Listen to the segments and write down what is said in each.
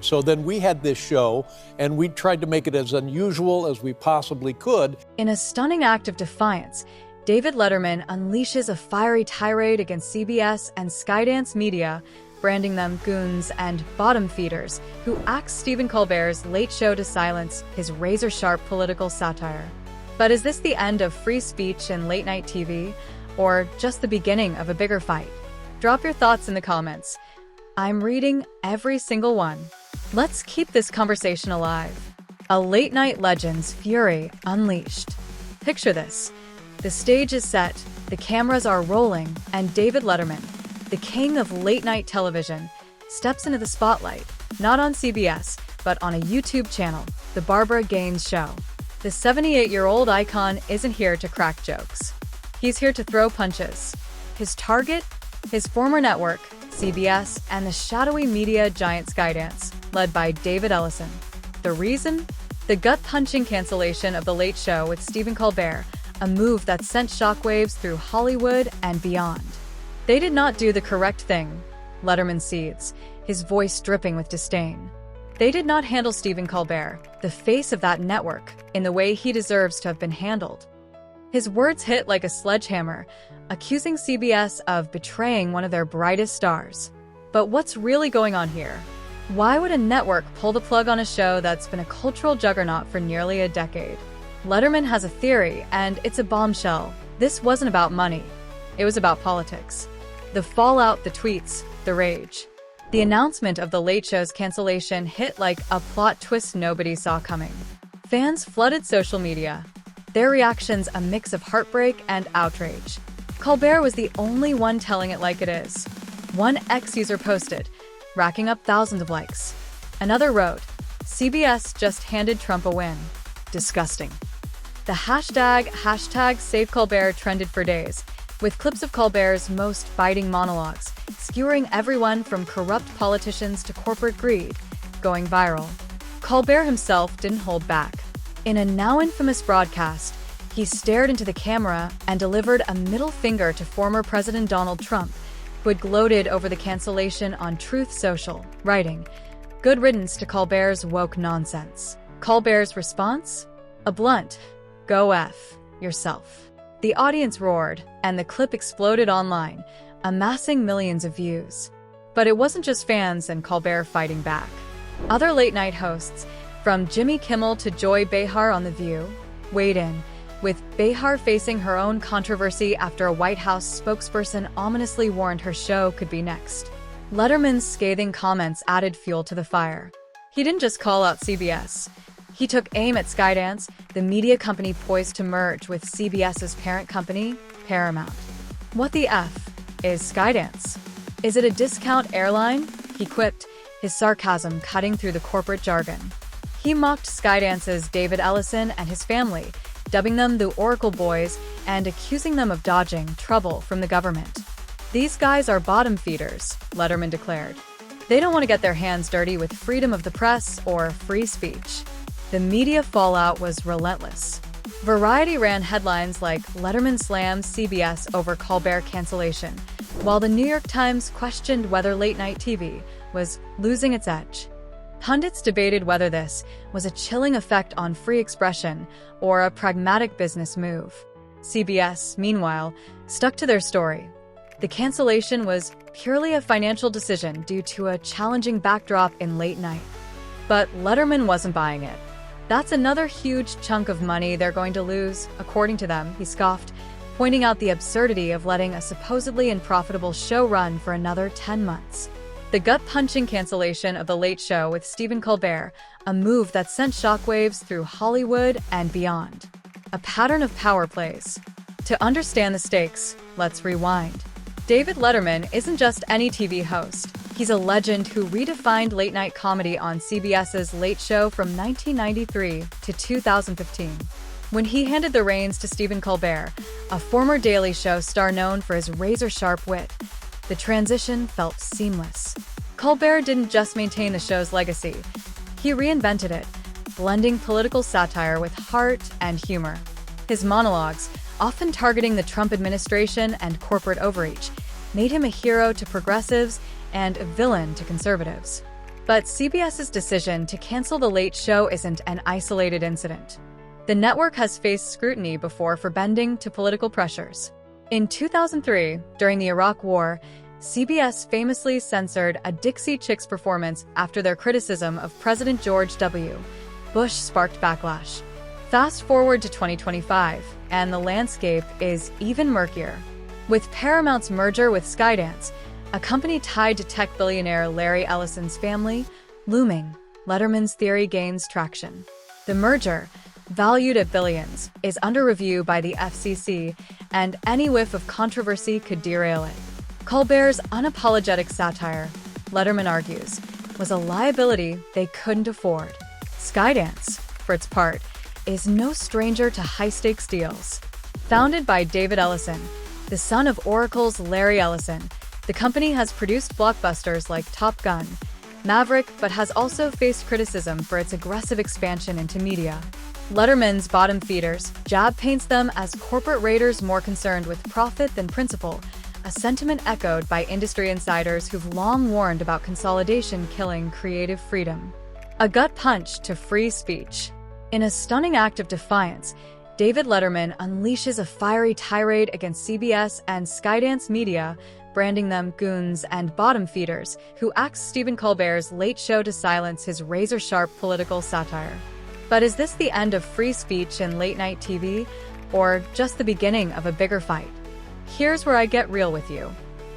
So then we had this show, and we tried to make it as unusual as we possibly could. In a stunning act of defiance, David Letterman unleashes a fiery tirade against CBS and Skydance Media, branding them goons and bottom feeders who axed Stephen Colbert's Late Show to silence his razor-sharp political satire. But is this the end of free speech in late-night TV, or just the beginning of a bigger fight? Drop your thoughts in the comments. I'm reading every single one. Let's keep this conversation alive. A late-night legend's fury unleashed. Picture this. The stage is set, the cameras are rolling, and David Letterman, the king of late-night television, steps into the spotlight, not on CBS, but on a YouTube channel, The Barbara Gaines Show. The 78-year-old icon isn't here to crack jokes. He's here to throw punches. His target? His former network, CBS, and the shadowy media giant Skydance, led by David Ellison. The reason? The gut-punching cancellation of The Late Show with Stephen Colbert, a move that sent shockwaves through Hollywood and beyond. They did not do the correct thing, Letterman seethes, his voice dripping with disdain. They did not handle Stephen Colbert, the face of that network, in the way he deserves to have been handled. His words hit like a sledgehammer, accusing CBS of betraying one of their brightest stars. But what's really going on here? Why would a network pull the plug on a show that's been a cultural juggernaut for nearly a decade? Letterman has a theory, and it's a bombshell. This wasn't about money. It was about politics. The fallout, the tweets, the rage. The announcement of The Late Show's cancellation hit like a plot twist nobody saw coming. Fans flooded social media, their reactions a mix of heartbreak and outrage. Colbert was the only one telling it like it is. One ex-user posted, racking up thousands of likes. Another wrote, CBS just handed Trump a win. Disgusting. The hashtag #SaveColbert trended for days, with clips of Colbert's most biting monologues, skewering everyone from corrupt politicians to corporate greed, going viral. Colbert himself didn't hold back. In a now infamous broadcast, he stared into the camera and delivered a middle finger to former President Donald Trump, who had gloated over the cancellation on Truth Social, writing, "Good riddance to Colbert's woke nonsense." Colbert's response? A blunt, "Go F yourself." The audience roared, and the clip exploded online, amassing millions of views. But it wasn't just fans and Colbert fighting back. Other late-night hosts, from Jimmy Kimmel to Joy Behar on The View, weighed in, with Behar facing her own controversy after a White House spokesperson ominously warned her show could be next. Letterman's scathing comments added fuel to the fire. He didn't just call out CBS. He took aim at Skydance, the media company poised to merge with CBS's parent company, Paramount. What the F is Skydance? Is it a discount airline? He quipped, his sarcasm cutting through the corporate jargon. He mocked Skydance's David Ellison and his family, dubbing them the Oracle Boys and accusing them of dodging trouble from the government. These guys are bottom feeders, Letterman declared. They don't want to get their hands dirty with freedom of the press or free speech. The media fallout was relentless. Variety ran headlines like Letterman slams CBS over Colbert cancellation, while the New York Times questioned whether late-night TV was losing its edge. Pundits debated whether this was a chilling effect on free expression or a pragmatic business move. CBS, meanwhile, stuck to their story. The cancellation was purely a financial decision due to a challenging backdrop in late night. But Letterman wasn't buying it. That's another huge chunk of money they're going to lose, according to them, he scoffed, pointing out the absurdity of letting a supposedly unprofitable show run for another 10 months. The gut-punching cancellation of The Late Show with Stephen Colbert, a move that sent shockwaves through Hollywood and beyond. A pattern of power plays. To understand the stakes, let's rewind. David Letterman isn't just any TV host. He's a legend who redefined late-night comedy on CBS's Late Show from 1993 to 2015. When he handed the reins to Stephen Colbert, a former Daily Show star known for his razor-sharp wit, the transition felt seamless. Colbert didn't just maintain the show's legacy. He reinvented it, blending political satire with heart and humor. His monologues, often targeting the Trump administration and corporate overreach, made him a hero to progressives and a villain to conservatives. But CBS's decision to cancel The Late Show isn't an isolated incident. The network has faced scrutiny before for bending to political pressures. In 2003, during the Iraq War, CBS famously censored a Dixie Chicks performance after their criticism of President George W. Bush sparked backlash. Fast forward to 2025, and the landscape is even murkier. With Paramount's merger with Skydance, a company tied to tech billionaire Larry Ellison's family, looming, Letterman's theory gains traction. The merger, valued at billions, is under review by the FCC, and any whiff of controversy could derail it. Colbert's unapologetic satire, Letterman argues, was a liability they couldn't afford. Skydance, for its part, is no stranger to high-stakes deals. Founded by David Ellison, the son of Oracle's Larry Ellison, the company has produced blockbusters like Top Gun, Maverick, but has also faced criticism for its aggressive expansion into media. Letterman's bottom feeders jab paints them as corporate raiders more concerned with profit than principle, a sentiment echoed by industry insiders who've long warned about consolidation killing creative freedom. A gut punch to free speech. In a stunning act of defiance, David Letterman unleashes a fiery tirade against CBS and Skydance Media, branding them goons and bottom feeders, who axed Stephen Colbert's Late Show to silence his razor-sharp political satire. But is this the end of free speech in late-night TV, or just the beginning of a bigger fight? Here's where I get real with you.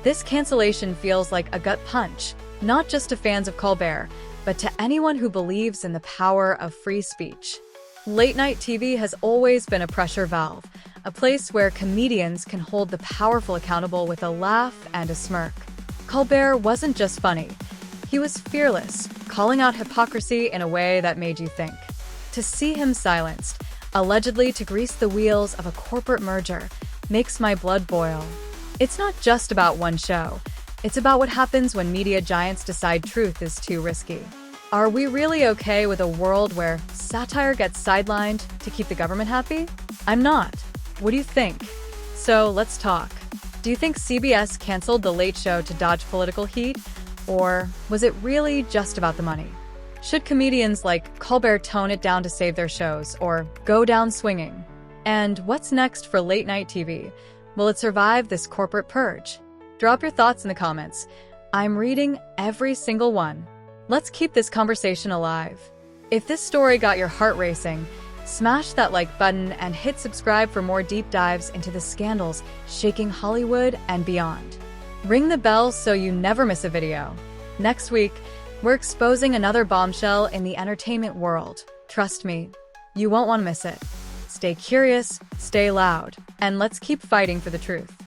This cancellation feels like a gut punch, not just to fans of Colbert, but to anyone who believes in the power of free speech. Late-night TV has always been a pressure valve, a place where comedians can hold the powerful accountable with a laugh and a smirk. Colbert wasn't just funny. He was fearless, calling out hypocrisy in a way that made you think. To see him silenced, allegedly to grease the wheels of a corporate merger, makes my blood boil. It's not just about one show. It's about what happens when media giants decide truth is too risky. Are we really okay with a world where satire gets sidelined to keep the government happy? I'm not. What do you think? So let's talk. Do you think CBS canceled The Late Show to dodge political heat? Or was it really just about the money? Should comedians like Colbert tone it down to save their shows, or go down swinging? And what's next for late-night TV? Will it survive this corporate purge? Drop your thoughts in the comments. I'm reading every single one. Let's keep this conversation alive. If this story got your heart racing, smash that like button and hit subscribe for more deep dives into the scandals shaking Hollywood and beyond. Ring the bell so you never miss a video. Next week, we're exposing another bombshell in the entertainment world. Trust me, you won't want to miss it. Stay curious, stay loud, and let's keep fighting for the truth.